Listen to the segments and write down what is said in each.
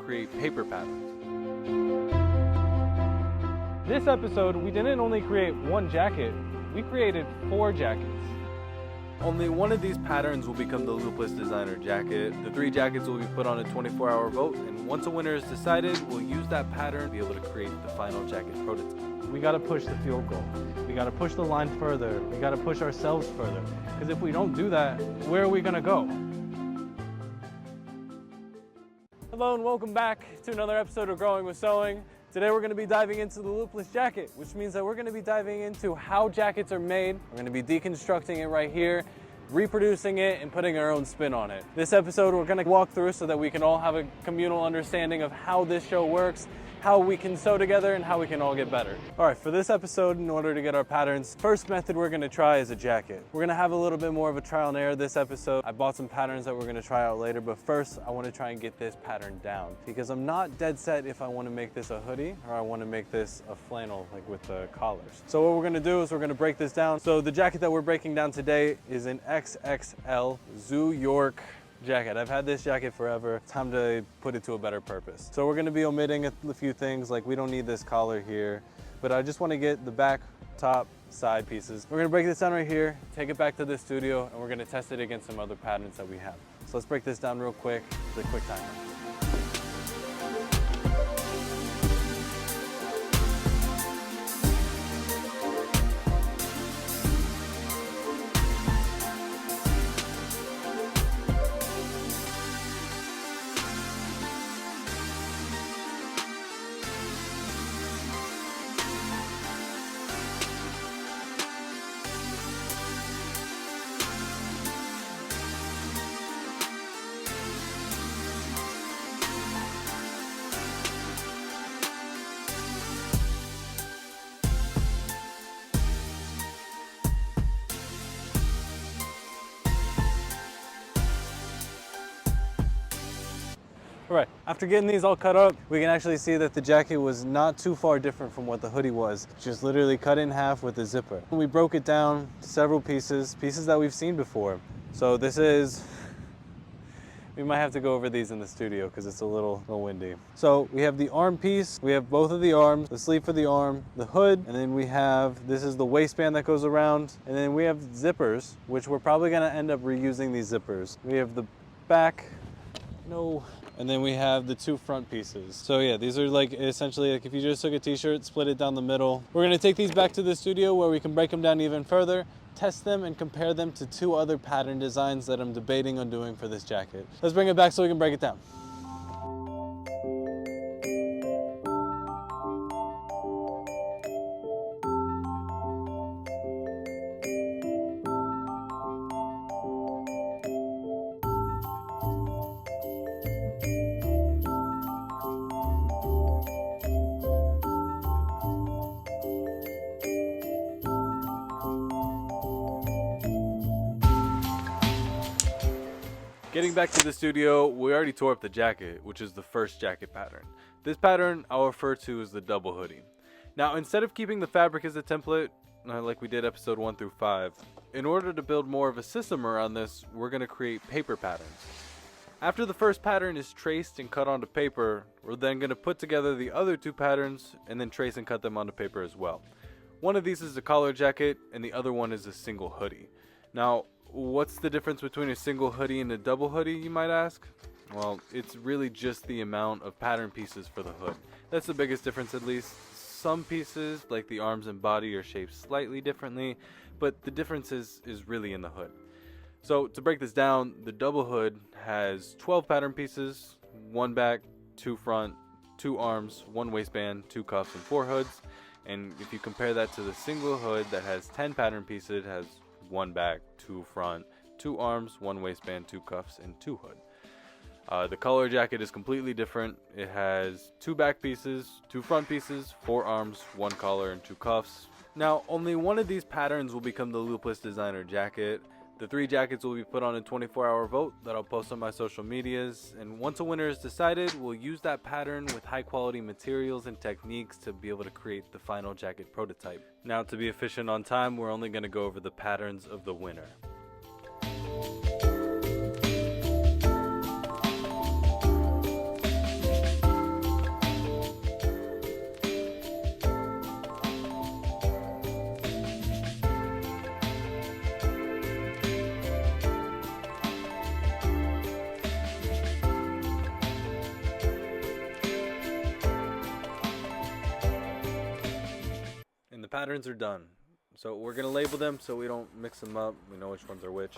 create paper patterns. This episode, we didn't only create one jacket, we created 4 jackets. Only one of these patterns will become the Loopless Designer jacket. The 3 jackets will be put on a 24-hour vote, and once a winner is decided, we'll use that pattern to be able to create the final jacket prototype. We gotta push the field goal. We gotta push the line further. We gotta push ourselves further. Because if we don't do that, where are we gonna go? Hello and welcome back to another episode of Growing with Sewing. Today we're going to be diving into the Loopless Jacket, which means that we're going to be diving into how jackets are made. We're going to be deconstructing it right here, reproducing it, and putting our own spin on it. This episode we're going to walk through so that we can all have a communal understanding of how this show works, how we can sew together, and how we can all get better. All right, for this episode, in order to get our patterns, first method we're going to try is a jacket. We're going to have a little bit more of a trial and error this episode. I bought some patterns that we're going to try out later, but first I want to try and get this pattern down because I'm not dead set if I want to make this a hoodie or I want to make this a flannel, like with the collars. So what we're going to do is we're going to break this down. So the jacket that we're breaking down today is an XXL Zoo York jacket. I've had this jacket forever. Time to put it to a better purpose. So we're going to be omitting a few things, like we don't need this collar here, but I just want to get the back, top, side pieces. We're going to break this down right here, take it back to the studio, and we're going to test it against some other patterns that we have. So let's break this down real quick. It's a quick timer. All right, after getting these all cut up, we can actually see that the jacket was not too far different from what the hoodie was. Just literally cut it in half with a zipper. We broke it down to several pieces that we've seen before. So this is, we might have to go over these in the studio because it's a little windy. So we have the arm piece, we have both of the arms, the sleeve for the arm, the hood, and then we have, this is the waistband that goes around, and then we have zippers, which we're probably gonna end up reusing these zippers. We have the back, and then we have the 2 front pieces. So yeah, these are like essentially like if you just took a t-shirt, split it down the middle. We're gonna take these back to the studio where we can break them down even further, test them and compare them to 2 other pattern designs that I'm debating on doing for this jacket. Let's bring it back so we can break it down. Getting back to the studio, we already tore up the jacket, which is the first jacket pattern. This pattern I'll refer to as the double hoodie. Now, instead of keeping the fabric as a template, like we did episode 1 through 5, in order to build more of a system around this, we're going to create paper patterns. After the first pattern is traced and cut onto paper, we're then going to put together the other 2 patterns and then trace and cut them onto paper as well. One of these is a collar jacket and the other one is a single hoodie. Now, what's the difference between a single hoodie and a double hoodie, you might ask? Well, it's really just the amount of pattern pieces for the hood. That's the biggest difference, at least. Some pieces, like the arms and body, are shaped slightly differently, but the difference is really in the hood. So to break this down, the double hood has 12 pattern pieces, 1 back, 2 front, 2 arms, 1 waistband, 2 cuffs, and 4 hoods. And if you compare that to the single hood that has 10 pattern pieces, it has 1 back, 2 front, 2 arms, 1 waistband, 2 cuffs, and 2 hood. The collar jacket is completely different. It has 2 back pieces, 2 front pieces, 4 arms, 1 collar, and 2 cuffs. Now, only one of these patterns will become the Loopless Designer jacket. The 3 jackets will be put on a 24-hour vote that I'll post on my social medias, and once a winner is decided, we'll use that pattern with high-quality materials and techniques to be able to create the final jacket prototype. Now, to be efficient on time, we're only going to go over the patterns of the winner. patterns are done. So we're gonna label them so we don't mix them up. We know which ones are which.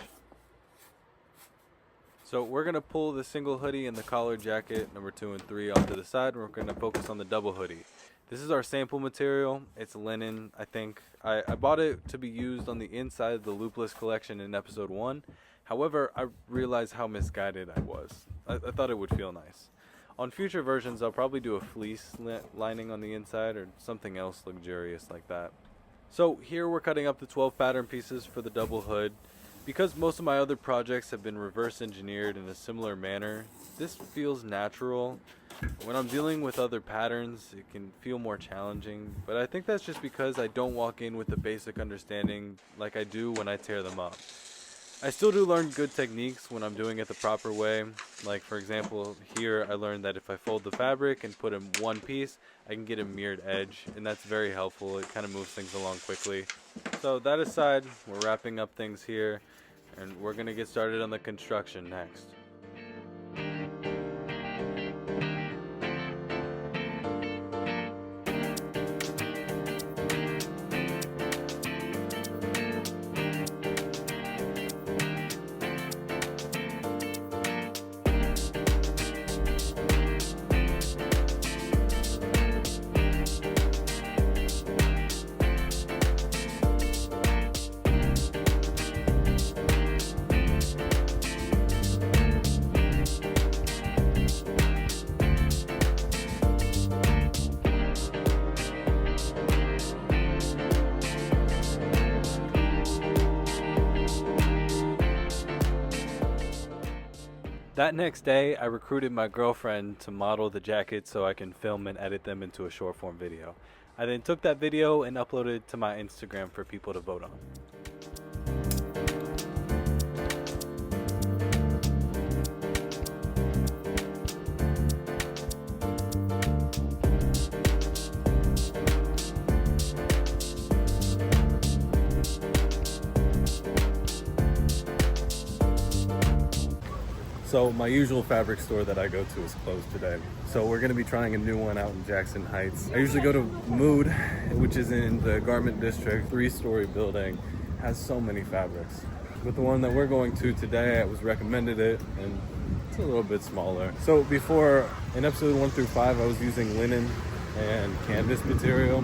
So we're gonna pull the single hoodie and the collar jacket, number 2 and 3, off to the side. And we're gonna focus on the double hoodie. This is our sample material. It's linen, I think. I bought it to be used on the inside of the Loopless collection in episode 1. However, I realized how misguided I was. I thought it would feel nice. On future versions, I'll probably do a fleece lining on the inside or something else luxurious like that. So here we're cutting up the 12 pattern pieces for the double hood. Because most of my other projects have been reverse engineered in a similar manner, this feels natural. When I'm dealing with other patterns, it can feel more challenging, but I think that's just because I don't walk in with the basic understanding like I do when I tear them up. I still do learn good techniques when I'm doing it the proper way. Like for example, here I learned that if I fold the fabric and put in one piece, I can get a mirrored edge, and that's very helpful. It kind of moves things along quickly. So that aside, we're wrapping up things here, and we're gonna get started on the construction next. That next day, I recruited my girlfriend to model the jacket so I can film and edit them into a short form video. I then took that video and uploaded it to my Instagram for people to vote on. So my usual fabric store that I go to is closed today. So we're gonna be trying a new one out in Jackson Heights. I usually go to Mood, which is in the Garment District, 3-story building. Has so many fabrics. But the one that we're going to today, I was recommended it, and it's a little bit smaller. So before, in episode 1 through 5, I was using linen and canvas material.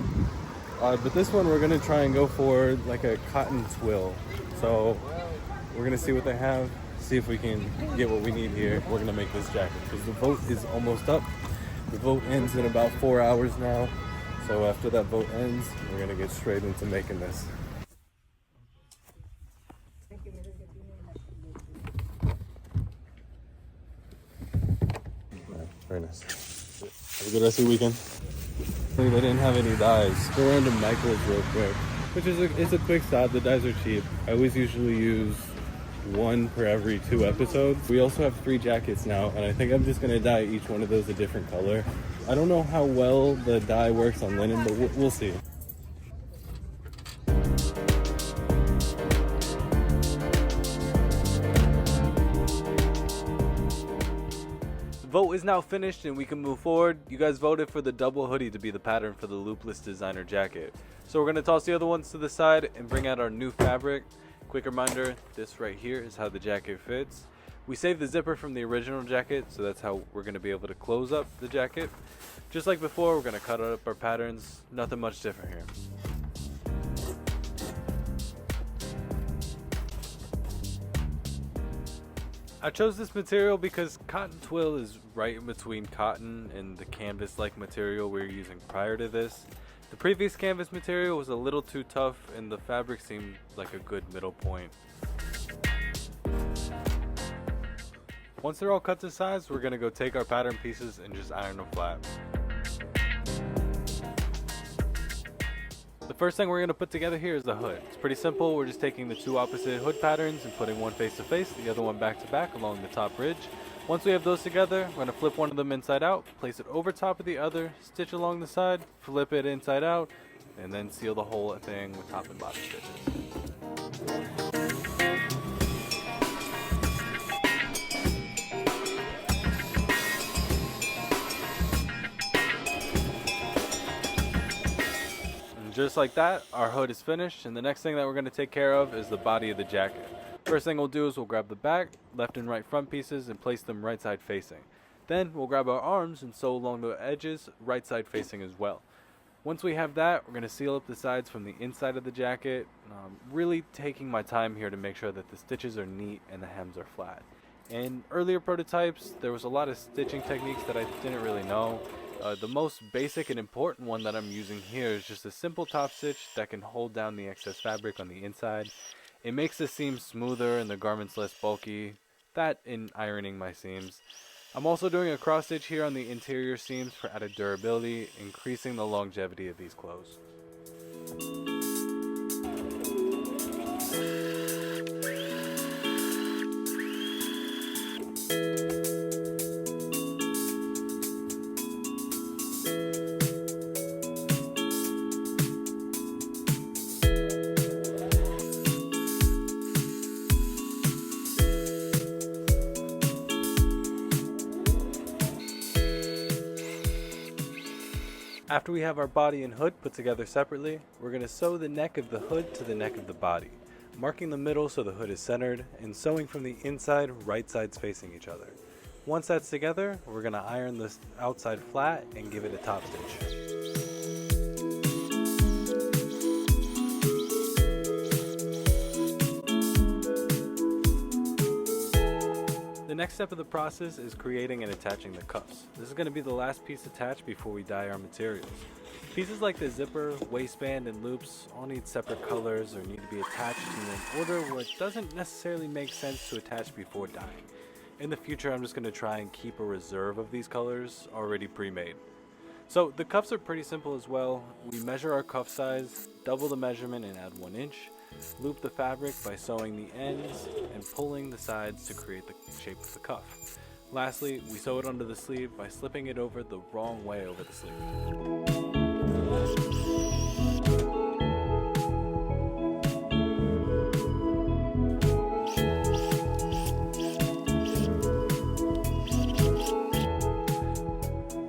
But this one we're gonna try and go for like a cotton twill. So we're gonna see what they have, see if we can get what we need here. We're gonna make this jacket because the vote is almost up. The vote ends in about 4 hours now. So after that vote ends, we're gonna get straight into making this. Very nice. Have a good rest of your weekend. They didn't have any dyes. Go around to Michael's real quick, which is it's a quick stop. The dyes are cheap. I always usually use one per every 2 episodes. We also have 3 jackets now, and I think I'm just gonna dye each one of those a different color. I don't know how well the dye works on linen, but we'll see. The vote is now finished and we can move forward. You guys voted for the double hoodie to be the pattern for the Loopless designer jacket. So we're gonna toss the other ones to the side and bring out our new fabric. Quick reminder, this right here is how the jacket fits. We saved the zipper from the original jacket, so that's how we're going to be able to close up the jacket. Just like before, we're going to cut up our patterns. Nothing much different here. I chose this material because cotton twill is right in between cotton and the canvas-like material we were using prior to this. The previous canvas material was a little too tough and the fabric seemed like a good middle point. Once they're all cut to size, we're gonna go take our pattern pieces and just iron them flat. The first thing we're gonna put together here is the hood. It's pretty simple. We're just taking the 2 opposite hood patterns and putting one face to face, the other one back to back along the top ridge. Once we have those together, we're going to flip one of them inside out, place it over top of the other, stitch along the side, flip it inside out, and then seal the whole thing with top and bottom stitches. just like that, our hood is finished, and the next thing that we're going to take care of is the body of the jacket. First thing we'll do is we'll grab the back, left and right front pieces, and place them right side facing. Then we'll grab our arms and sew along the edges, right side facing as well. Once we have that, we're going to seal up the sides from the inside of the jacket, really taking my time here to make sure that the stitches are neat and the hems are flat. In earlier prototypes, there was a lot of stitching techniques that I didn't really know. The most basic and important one that I'm using here is just a simple top stitch that can hold down the excess fabric on the inside. It makes the seams smoother and the garments less bulky, that in ironing my seams. I'm also doing a cross stitch here on the interior seams for added durability, increasing the longevity of these clothes. After we have our body and hood put together separately, we're going to sew the neck of the hood to the neck of the body, marking the middle so the hood is centered, and sewing from the inside, right sides facing each other. Once that's together, we're going to iron this outside flat and give it a top stitch. The next step of the process is creating and attaching the cuffs. This is going to be the last piece attached before we dye our materials. Pieces like the zipper, waistband, and loops all need separate colors or need to be attached in an order where it doesn't necessarily make sense to attach before dyeing. In the future, I'm just going to try and keep a reserve of these colors already pre-made. So the cuffs are pretty simple as well. We measure our cuff size, double the measurement and add 1 inch. Loop the fabric by sewing the ends and pulling the sides to create the shape of the cuff. Lastly, we sew it onto the sleeve by slipping it over the wrong way over the sleeve.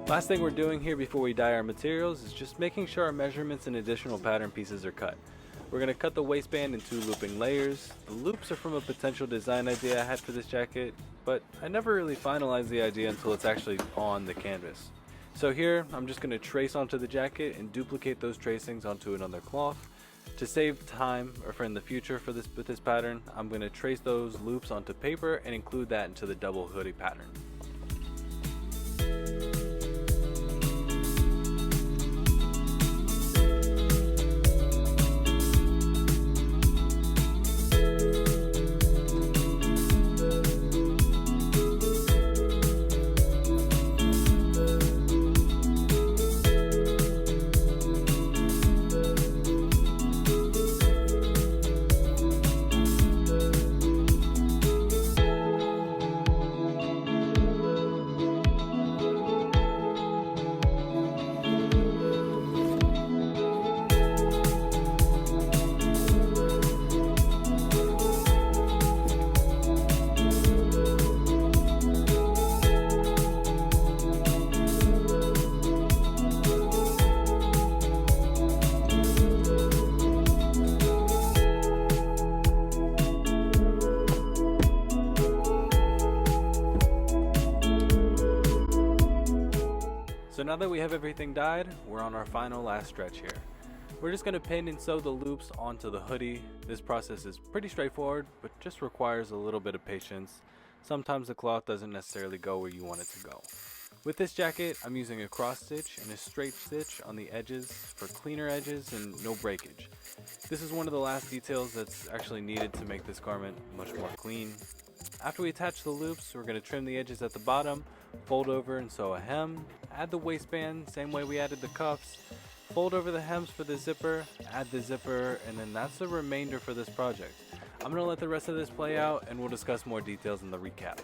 Last thing we're doing here before we dye our materials is just making sure our measurements and additional pattern pieces are cut. We're going to cut the waistband in 2 looping layers. The loops are from a potential design idea I had for this jacket, but I never really finalized the idea until it's actually on the canvas. So here, I'm just going to trace onto the jacket and duplicate those tracings onto another cloth. To save time, or for in the future with this pattern, I'm going to trace those loops onto paper and include that into the double hoodie pattern. So now that we have everything dyed, we're on our final last stretch here. We're just going to pin and sew the loops onto the hoodie. This process is pretty straightforward, but just requires a little bit of patience. Sometimes the cloth doesn't necessarily go where you want it to go. With this jacket, I'm using a cross stitch and a straight stitch on the edges for cleaner edges and no breakage. This is one of the last details that's actually needed to make this garment much more clean. After we attach the loops, we're going to trim the edges at the bottom, fold over and sew a hem, add the waistband, same way we added the cuffs, fold over the hems for the zipper, add the zipper, and then that's the remainder for this project. I'm going to let the rest of this play out and we'll discuss more details in the recap.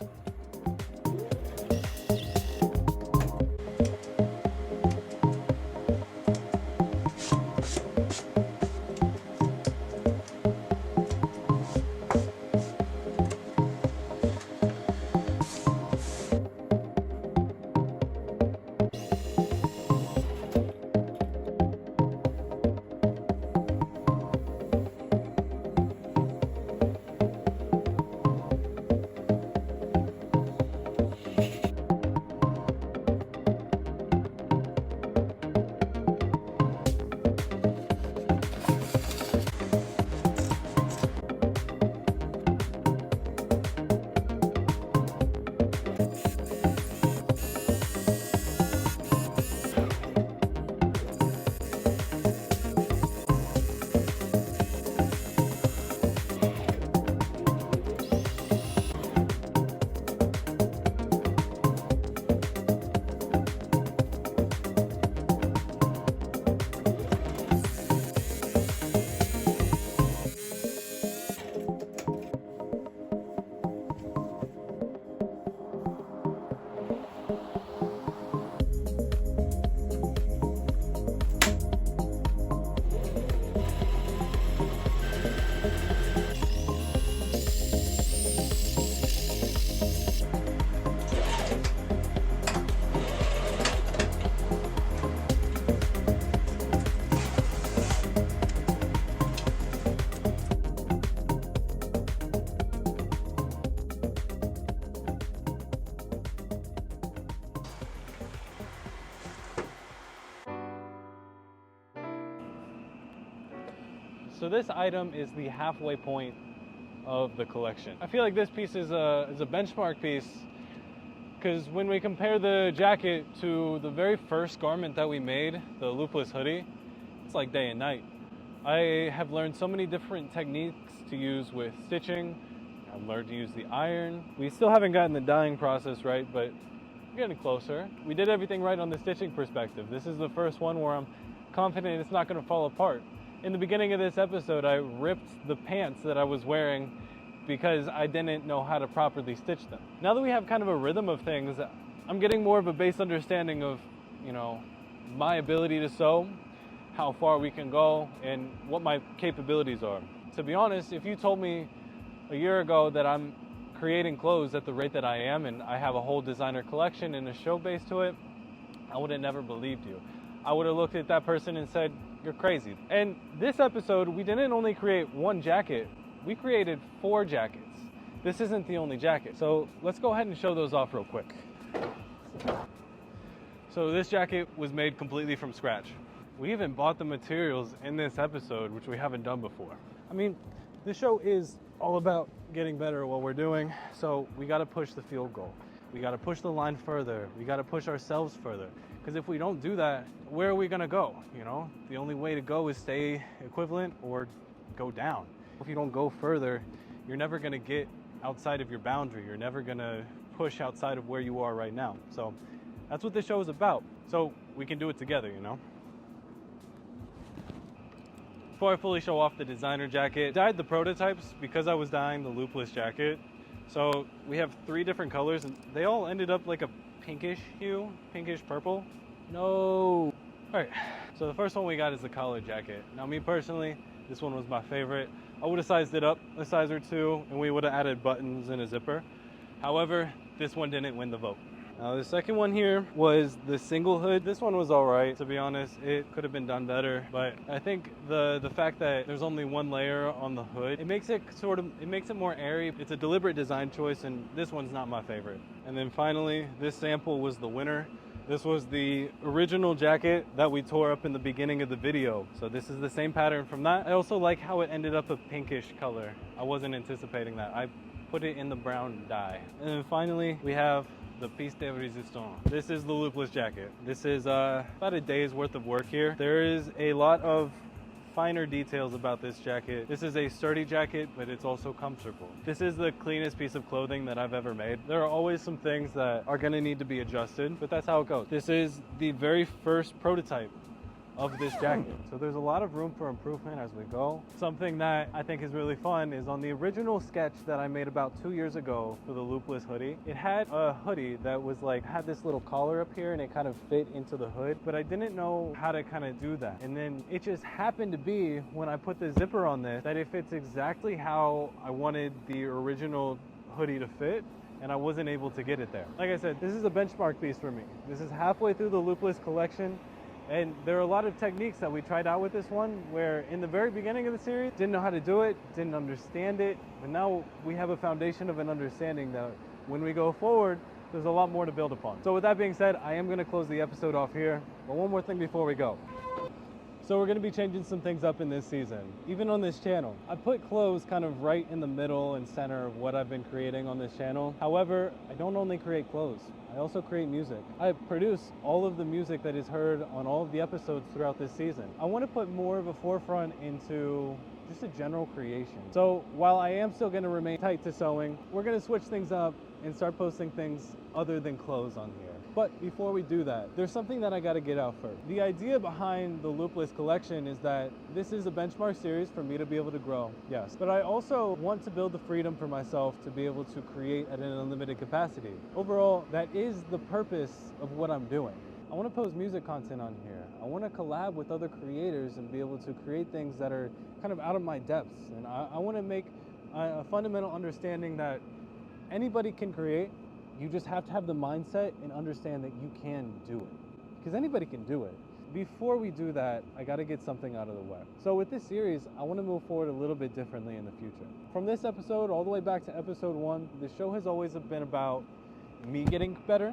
So this item is the halfway point of the collection. I feel like this piece is a benchmark piece because when we compare the jacket to the very first garment that we made, the Loopless hoodie, it's like day and night. I have learned so many different techniques to use with stitching. I've learned to use the iron. We still haven't gotten the dyeing process right, but we're getting closer. We did everything right on the stitching perspective. This is the first one where I'm confident it's not going to fall apart. In the beginning of this episode, I ripped the pants that I was wearing because I didn't know how to properly stitch them. Now that we have kind of a rhythm of things, I'm getting more of a base understanding of, my ability to sew, how far we can go, and what my capabilities are. To be honest, if you told me a year ago that I'm creating clothes at the rate that I am and I have a whole designer collection and a show base to it, I would have never believed you. I would have looked at that person and said, you're crazy. And this episode, we didn't only create one jacket, we created 4 jackets. This isn't the only jacket. So let's go ahead and show those off real quick. So this jacket was made completely from scratch. We even bought the materials in this episode, which we haven't done before. I mean, this show is all about getting better at what we're doing, so we gotta push the field goal. We gotta push the line further. We gotta push ourselves further. Because if we don't do that, where are we gonna go? The only way to go is stay equivalent or go down. If you don't go further, you're never gonna get outside of your boundary. You're never gonna push outside of where you are right now. So that's what this show is about. So we can do it together, Before I fully show off the designer jacket, I dyed the prototypes because I was dyeing the Loopless jacket. So we have 3 different colors and they all ended up like a pinkish hue, pinkish purple. No. All right, so the first one we got is the collar jacket. Now me personally, this one was my favorite. I would have sized it up a size or 2 and we would have added buttons and a zipper. However, this one didn't win the vote. Now the second one here was the single hood. This one was all right, to be honest. It could have been done better, but I think the fact that there's only 1 layer on the hood, it makes it more airy. It's a deliberate design choice, and this one's not my favorite. And then finally, this sample was the winner. This was the original jacket that we tore up in the beginning of the video. So this is the same pattern from that. I also like how it ended up a pinkish color. I wasn't anticipating that. I put it in the brown dye. And then finally, we have the piece de resistance. This is the Loopless jacket. This is about a day's worth of work here. There is a lot of finer details about this jacket. This is a sturdy jacket, but it's also comfortable. This is the cleanest piece of clothing that I've ever made. There are always some things that are gonna need to be adjusted, but that's how it goes. This is the very first prototype of this jacket. So there's a lot of room for improvement as we go. Something that I think is really fun is on the original sketch that I made about 2 years ago for the Loopless hoodie, it had a hoodie that was had this little collar up here and it kind of fit into the hood, but I didn't know how to kind of do that. And then it just happened to be when I put the zipper on this that it fits exactly how I wanted the original hoodie to fit, and I wasn't able to get it there. Like I said, this is a benchmark piece for me. This is halfway through the Loopless collection. And there are a lot of techniques that we tried out with this one where in the very beginning of the series, didn't know how to do it, didn't understand it, but now we have a foundation of an understanding that when we go forward, there's a lot more to build upon. So with that being said, I am gonna close the episode off here, but one more thing before we go. So we're gonna be changing some things up in this season, even on this channel. I put clothes kind of right in the middle and center of what I've been creating on this channel. However, I don't only create clothes, I also create music. I produce all of the music that is heard on all of the episodes throughout this season. I wanna put more of a forefront into just a general creation. So while I am still gonna remain tight to sewing, we're gonna switch things up and start posting things other than clothes on here. But before we do that, there's something that I gotta get out first. The idea behind the Loopless collection is that this is a benchmark series for me to be able to grow, yes. But I also want to build the freedom for myself to be able to create at an unlimited capacity. Overall, that is the purpose of what I'm doing. I wanna post music content on here. I wanna collab with other creators and be able to create things that are kind of out of my depths. And I wanna make a fundamental understanding that anybody can create. You just have to have the mindset and understand that you can do it. Because anybody can do it. Before we do that, I gotta get something out of the way. So with this series, I wanna move forward a little bit differently in the future. From this episode all the way back to episode 1, the show has always been about me getting better,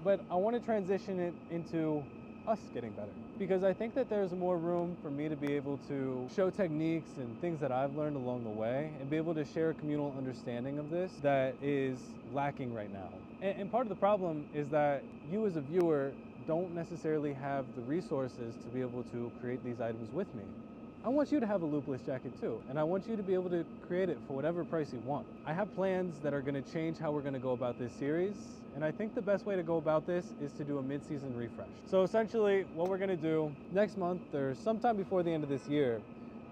but I wanna transition it into us getting better. Because I think that there's more room for me to be able to show techniques and things that I've learned along the way and be able to share a communal understanding of this that is lacking right now. And part of the problem is that you as a viewer don't necessarily have the resources to be able to create these items with me. I want you to have a loopless jacket too, and I want you to be able to create it for whatever price you want. I have plans that are going to change how we're going to go about this series, and I think the best way to go about this is to do a mid-season refresh. So essentially, what we're going to do next month or sometime before the end of this year,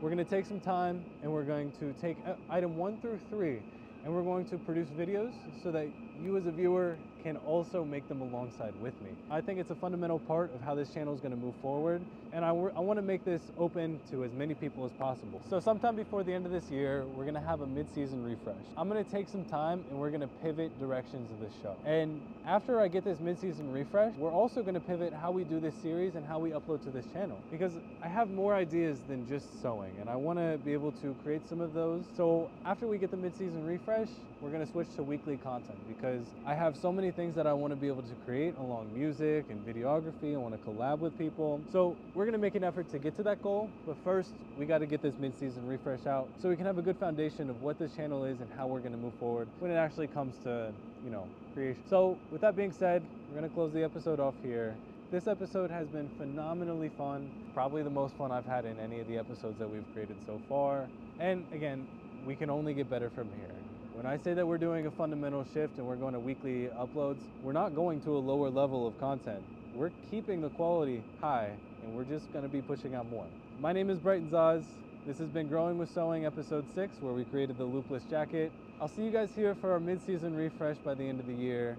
we're going to take some time and we're going to take item 1 through 3, and we're going to produce videos so that you as a viewer can also make them alongside with me. I think it's a fundamental part of how this channel is going to move forward, and I want to make this open to as many people as possible. So sometime before the end of this year, we're going to have a mid-season refresh. I'm going to take some time and we're going to pivot directions of this show. And after I get this mid-season refresh, we're also going to pivot how we do this series and how we upload to this channel, because I have more ideas than just sewing, and I want to be able to create some of those. So after we get the mid-season refresh, we're going to switch to weekly content, because I have so many things that I want to be able to create along music and videography. I want to collab with people. So we're going to make an effort to get to that goal, but first we got to get this mid-season refresh out so we can have a good foundation of what this channel is and how we're going to move forward when it actually comes to, creation. So with that being said, we're going to close the episode off here. This episode has been phenomenally fun, probably the most fun I've had in any of the episodes that we've created so far. And again, we can only get better from here. When I say that we're doing a fundamental shift and we're going to weekly uploads, we're not going to a lower level of content. We're keeping the quality high, and we're just going to be pushing out more. My name is Brighton Zaz. This has been Growing with Sewing episode 6, where we created the loopless jacket. I'll see you guys here for our mid-season refresh by the end of the year.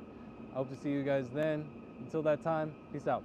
I hope to see you guys then. Until that time, peace out.